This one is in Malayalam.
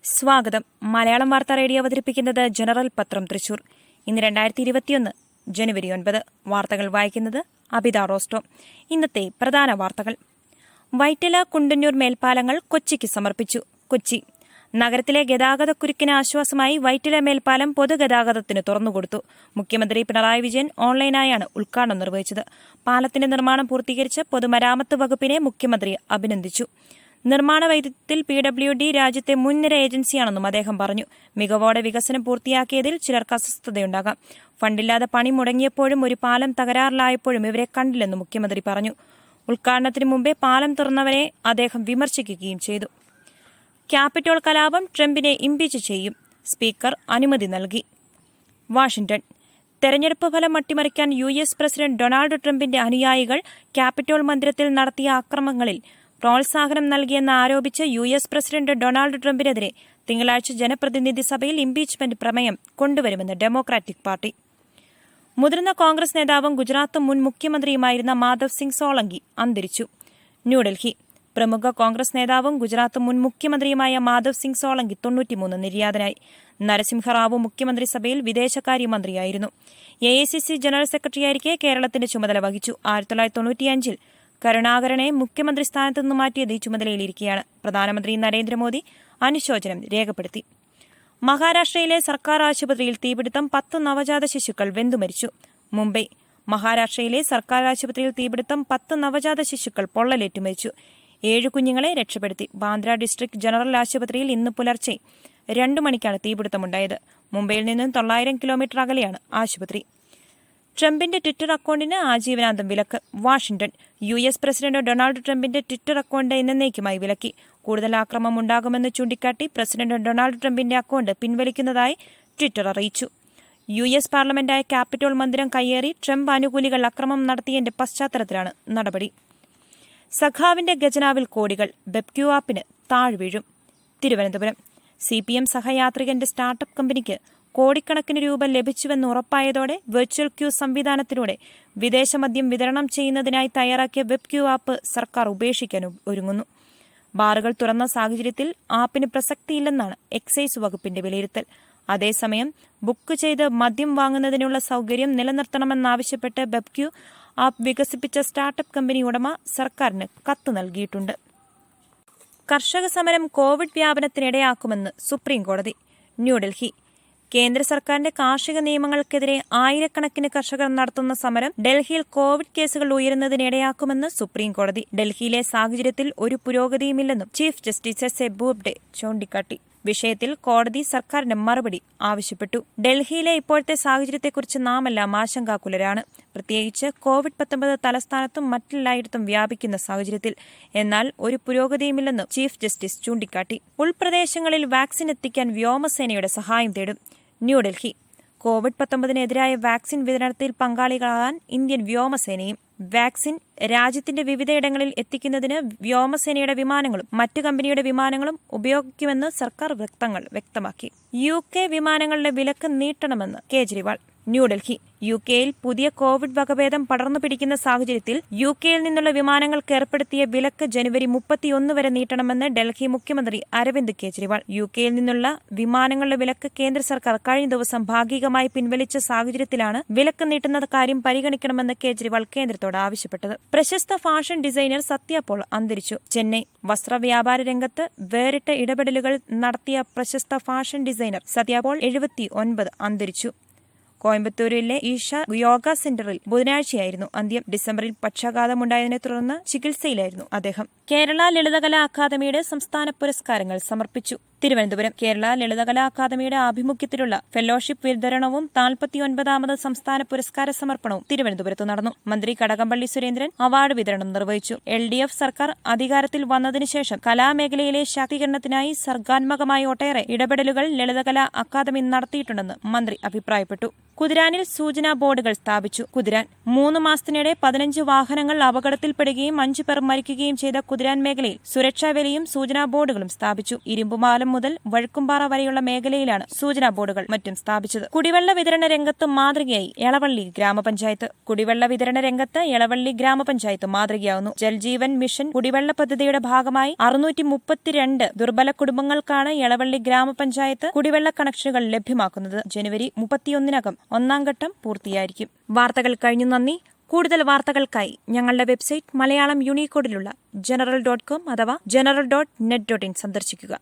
സ്വാഗതം. മലയാളം വാർത്താ റേഡിയോ അവതരിപ്പിക്കുന്നത് ജനറൽ പത്രം തൃശൂർ. ഇന്ന് 2021 ജനുവരി 9. വാർത്തകൾ വായിക്കുന്നത് അബിത റോസ്റ്റോ. ഇന്നത്തെ പ്രധാന വാർത്തകൾ. വൈറ്റില കുണ്ടന്നൂർ മേൽപ്പാലങ്ങൾ കൊച്ചിക്ക് സമർപ്പിച്ചു. കൊച്ചി നഗരത്തിലെ ഗതാഗതക്കുരുക്കിന് ആശ്വാസമായി വൈറ്റില മേൽപ്പാലം പൊതുഗതാഗതത്തിന് തുറന്നുകൊടുത്തു. മുഖ്യമന്ത്രി പിണറായി വിജയൻ ഓൺലൈനായാണ് ഉദ്ഘാടനം നിർവഹിച്ചത്. പാലത്തിന്റെ നിർമ്മാണം പൂർത്തീകരിച്ച് പൊതുമരാമത്ത് വകുപ്പിനെ മുഖ്യമന്ത്രി അഭിനന്ദിച്ചു. നിർമ്മാണ വൈദഗ്ധ്യത്തിൽ PWD രാജ്യത്തെ മുൻനിര ഏജൻസിയാണെന്നും അദ്ദേഹം പറഞ്ഞു. മികവോടെ വികസനം പൂർത്തിയാക്കിയതിൽ ചിലർക്ക് അസ്വസ്ഥതയുണ്ടാകാം. ഫണ്ടില്ലാതെ പണി മുടങ്ങിയപ്പോഴും ഒരു പാലം തകരാറിലായപ്പോഴും ഇവരെ കണ്ടില്ലെന്നും മുഖ്യമന്ത്രി പറഞ്ഞു. ഉദ്ഘാടനത്തിന് മുമ്പേ പാലം തുറന്നവരെ അദ്ദേഹം വിമർശിക്കുകയും ചെയ്തു. ക്യാപിറ്റോൾ കലാപം ട്രംപിനെ ഇംപീച്ച് ചെയ്യും. സ്പീക്കർ അനുമതി നൽകി. വാഷിംഗ്ടൺ തെരഞ്ഞെടുപ്പ് ഫലം അട്ടിമറിക്കാൻ US പ്രസിഡന്റ് ഡൊണാൾഡ് ട്രംപിന്റെ അനുയായികൾ ക്യാപിറ്റോൾ മന്ദിരത്തിൽ നടത്തിയ അക്രമങ്ങളിൽ പ്രോത്സാഹനം നൽകിയെന്ന് ആരോപിച്ച് US പ്രസിഡന്റ് ഡൊണാൾഡ് ട്രംപിനെതിരെ തിങ്കളാഴ്ച ജനപ്രതിനിധി സഭയിൽ ഇംപീച്ച്മെന്റ് പ്രമേയം കൊണ്ടുവരുമെന്ന് ഡെമോക്രാറ്റിക് പാർട്ടി. മുതിർന്ന കോൺഗ്രസ് നേതാവും ഗുജറാത്ത് മുൻ മുഖ്യമന്ത്രിയുമായിരുന്ന മാധവ് സിംഗ് സോളങ്കി അന്തരിച്ചു. ന്യൂഡൽഹി പ്രമുഖ കോൺഗ്രസ് നേതാവും ഗുജറാത്ത് മുൻ മുഖ്യമന്ത്രിയുമായ മാധവ് സിംഗ് സോളങ്കി 93 നിര്യാതനായി. നരസിംഹറാവു മുഖ്യമന്ത്രിസഭയിൽ വിദേശകാര്യമന്ത്രിയായിരുന്നു. AICC ജനറൽ സെക്രട്ടറിയായിരിക്കെ കേരളത്തിന്റെ ചുമതല വഹിച്ചു. 1995 കരുണാകരനെ മുഖ്യമന്ത്രി സ്ഥാനത്ത് നിന്ന് മാറ്റിയത് ഈ ചുമതലയിലിരിക്കെയാണ്. പ്രധാനമന്ത്രി നരേന്ദ്രമോദി അനുശോചനം രേഖപ്പെടുത്തി. മഹാരാഷ്ട്രയിലെ സർക്കാർ ആശുപത്രിയിൽ തീപിടുത്തം, 10 നവജാത ശിശുക്കൾ വെന്തുമരിച്ചു. മുംബൈ മഹാരാഷ്ട്രയിലെ സർക്കാർ ആശുപത്രിയിൽ തീപിടുത്തം, 10 നവജാത ശിശുക്കൾ പൊള്ളലേറ്റു മരിച്ചു. 7 കുഞ്ഞുങ്ങളെ രക്ഷപ്പെടുത്തി. ബാന്ദ്ര ഡിസ്ട്രിക്ട് ജനറൽ ആശുപത്രിയിൽ ഇന്ന് പുലർച്ചെ 2 മണിക്കാണ് തീപിടുത്തമുണ്ടായത്. മുംബൈയിൽ നിന്നും 900 കിലോമീറ്റർ അകലെയാണ് ആശുപത്രി. ട്രംപിന്റെ ട്വിറ്റർ അക്കൌണ്ടിന് ആജീവനാന്തം വിലക്ക്. വാഷിംഗ്ടൺ US പ്രസിഡന്റ് ഡൊണാൾഡ് ട്രംപിന്റെ ട്വിറ്റർ അക്കൌണ്ട് എന്നേക്കുമായി വിലക്കി. കൂടുതൽ ആക്രമണം ഉണ്ടാകുമെന്ന് ചൂണ്ടിക്കാട്ടി പ്രസിഡന്റ് ഡൊണാൾഡ് ട്രംപിന്റെ അക്കൌണ്ട് പിൻവലിക്കുന്നതായി ട്വിറ്റർ അറിയിച്ചു. US പാർലമെന്റായ ക്യാപിറ്റോൾ മന്ദിരം കയ്യേറി ട്രംപ് അനുകൂലികൾ അക്രമം നടത്തിയതിന്റെ പശ്ചാത്തലത്തിലാണ് നടപടി. സഖാവിന്റെ ഖജനാവിൽ കോടികൾ, ബെബ്ക്യൂ ആപ്പിന് താഴ്വീഴും. തിരുവനന്തപുരം CPM സഹയാത്രികന്റെ സ്റ്റാർട്ടപ്പ് കമ്പനിക്ക് കോടിക്കണക്കിന് രൂപ ലഭിച്ചുവെന്ന് ഉറപ്പായതോടെ വെർച്വൽ ക്യൂ സംവിധാനത്തിലൂടെ വിദേശമദ്യം വിതരണം ചെയ്യുന്നതിനായി തയ്യാറാക്കിയ വെബ്ക്യൂ ആപ്പ് സർക്കാർ ഉപേക്ഷിക്കാൻ ഒരുങ്ങുന്നു. ബാറുകൾ തുറന്ന സാഹചര്യത്തിൽ ആപ്പിന് പ്രസക്തിയില്ലെന്നാണ് എക്സൈസ് വകുപ്പിന്റെ വിലയിരുത്തൽ. അതേസമയം ബുക്ക് ചെയ്ത് മദ്യം വാങ്ങുന്നതിനുള്ള സൌകര്യം നിലനിർത്തണമെന്നാവശ്യപ്പെട്ട് വെബ്ക്യൂ ആപ്പ് വികസിപ്പിച്ച സ്റ്റാർട്ടപ്പ് കമ്പനി ഉടമ സർക്കാരിന് കത്ത് നൽകിയിട്ടുണ്ട്. കർഷക സമരം കോവിഡ് വ്യാപനത്തിനിടയാക്കുമെന്ന് സുപ്രീംകോടതി. ന്യൂഡൽഹി കേന്ദ്ര സർക്കാരിന്റെ കാർഷിക നിയമങ്ങൾക്കെതിരെ ആയിരക്കണക്കിന് കർഷകർ നടത്തുന്ന സമരം ഡൽഹിയിൽ കോവിഡ് കേസുകൾ ഉയരുന്നതിനിടയാക്കുമെന്ന് സുപ്രീംകോടതി. ഡൽഹിയിലെ സാഹചര്യത്തിൽ ഒരു പുരോഗതിയുമില്ലെന്നും ചീഫ് ജസ്റ്റിസ് S.A. ബോബ്ഡെ ചൂണ്ടിക്കാട്ടി. വിഷയത്തിൽ കോടതി സർക്കാരിന് മറുപടി ആവശ്യപ്പെട്ടു. ഡൽഹിയിലെ ഇപ്പോഴത്തെ സാഹചര്യത്തെക്കുറിച്ച് നാമെല്ലാം ആശങ്കാകുലരാണ്, പ്രത്യേകിച്ച് COVID-19 തലസ്ഥാനത്തും മറ്റെല്ലായിടത്തും വ്യാപിക്കുന്ന സാഹചര്യത്തിൽ. എന്നാൽ ഒരു പുരോഗതിയുമില്ലെന്ന് ചീഫ് ജസ്റ്റിസ് ചൂണ്ടിക്കാട്ടി. ഉൾപ്രദേശങ്ങളിൽ വാക്സിൻ എത്തിക്കാൻ വ്യോമസേനയുടെ സഹായം തേടും. ന്യൂഡൽഹി COVID-19-നെതിരായ വാക്സിൻ വിതരണത്തിൽ പങ്കാളികളാകാൻ ഇന്ത്യൻ വ്യോമസേനയും. വാക്സിൻ രാജ്യത്തിന്റെ വിവിധയിടങ്ങളിൽ എത്തിക്കുന്നതിന് വ്യോമസേനയുടെ വിമാനങ്ങളും മറ്റു കമ്പനിയുടെ വിമാനങ്ങളും ഉപയോഗിക്കുമെന്ന് സർക്കാർ വൃത്തങ്ങൾ വ്യക്തമാക്കി. UK വിമാനങ്ങളുടെ വിലക്ക് നീട്ടണമെന്ന് കേജ്രിവാൾ. ന്യൂഡൽഹി UK-യിൽ പുതിയ കോവിഡ് വകഭേദം പടർന്നു പിടിക്കുന്ന സാഹചര്യത്തിൽ UK-യിൽ നിന്നുള്ള വിമാനങ്ങൾക്ക് ഏർപ്പെടുത്തിയ വിലക്ക് ജനുവരി 31 വരെ നീട്ടണമെന്ന് ഡൽഹി മുഖ്യമന്ത്രി അരവിന്ദ് കെജ്രിവാൾ. UK-യിൽ നിന്നുള്ള വിമാനങ്ങളുടെ വിലക്ക് കേന്ദ്ര സർക്കാർ കഴിഞ്ഞ ദിവസം ഭാഗികമായി പിൻവലിച്ച സാഹചര്യത്തിലാണ് വിലക്ക് നീട്ടുന്ന കാര്യം പരിഗണിക്കണമെന്ന് കെജ്രിവാൾ കേന്ദ്രത്തോട് ആവശ്യപ്പെട്ടത്. പ്രശസ്ത ഫാഷൻ ഡിസൈനർ സത്യ പോൾ അന്തരിച്ചു. ചെന്നൈ വസ്ത്രവ്യാപാര രംഗത്ത് വേറിട്ട ഇടപെടലുകൾ നടത്തിയ പ്രശസ്ത ഫാഷൻ ഡിസൈനർ സത്യ പോൾ 79 അന്തരിച്ചു. കോയമ്പത്തൂരിലെ ഈഷ യോഗ സെന്ററിൽ ബുധനാഴ്ചയായിരുന്നു അന്ത്യം. ഡിസംബറിൽ പക്ഷാഘാതമുണ്ടായതിനെ തുടർന്ന് ചികിത്സയിലായിരുന്നു അദ്ദേഹം. കേരള ലളിതകലാ അക്കാദമിയുടെ സംസ്ഥാന പുരസ്കാരങ്ങൾ സമർപ്പിച്ചു. തിരുവനന്തപുരം കേരള ലളിതകലാ അക്കാദമിയുടെ ആഭിമുഖ്യത്തിലുള്ള ഫെലോഷിപ്പ് വിതരണവും 49ാമത് സംസ്ഥാന പുരസ്കാര സമർപ്പണവും തിരുവനന്തപുരത്ത് നടന്നു. മന്ത്രി കടകംപള്ളി സുരേന്ദ്രൻ അവാർഡ് വിതരണം നിർവഹിച്ചു. LDF സർക്കാർ അധികാരത്തിൽ വന്നതിനുശേഷം കലാമേഖലയിലെ ശാക്തീകരണത്തിനായി സർഗാത്മകമായ ഒട്ടേറെ ഇടപെടലുകൾ ലളിതകലാ അക്കാദമി നടത്തിയിട്ടുണ്ടെന്ന് മന്ത്രി അഭിപ്രായപ്പെട്ടു. കുതിരാനിൽ സൂചനാ ബോർഡുകൾ സ്ഥാപിച്ചു. കുതിരാൻ 3 മാസത്തിനിടെ 15 വാഹനങ്ങൾ അപകടത്തിൽപ്പെടുകയും 5 പേർ മരിക്കുകയും ചെയ്ത കുതിരാൻ മേഖലയിൽ സുരക്ഷാ വേലിയും സൂചനാ ബോർഡുകളും സ്ഥാപിച്ചു. ഇരുമ്പുപാലം പാലം മുതൽ വഴുക്കുംപാറ വരെയുള്ള മേഖലയിലാണ് സൂചനാ ബോർഡുകൾ മറ്റും സ്ഥാപിച്ചത്. കുടിവെള്ള വിതരണ രംഗത്ത് മാതൃകയായി എളവള്ളി ഗ്രാമപഞ്ചായത്ത്. കുടിവെള്ള വിതരണ രംഗത്ത് എളവള്ളി ഗ്രാമപഞ്ചായത്ത് മാതൃകയാവുന്നു. ജൽജീവൻ മിഷൻ കുടിവെള്ള പദ്ധതിയുടെ ഭാഗമായി 632 ദുർബല കുടുംബങ്ങൾക്കാണ് എളവള്ളി ഗ്രാമപഞ്ചായത്ത് കുടിവെള്ള കണക്ഷനുകൾ ലഭ്യമാക്കുന്നത്. ജനുവരി 31-നകം 1ാം ഘട്ടം പൂർത്തിയായിരിക്കും. വാർത്തകൾ കഴിഞ്ഞു. നന്ദി. കൂടുതൽ വാർത്തകൾക്കായി ഞങ്ങളുടെ വെബ്സൈറ്റ് മലയാളം യൂണിക്കോഡിലുള്ള general.com അഥവാ general.net.in സന്ദർശിക്കുക.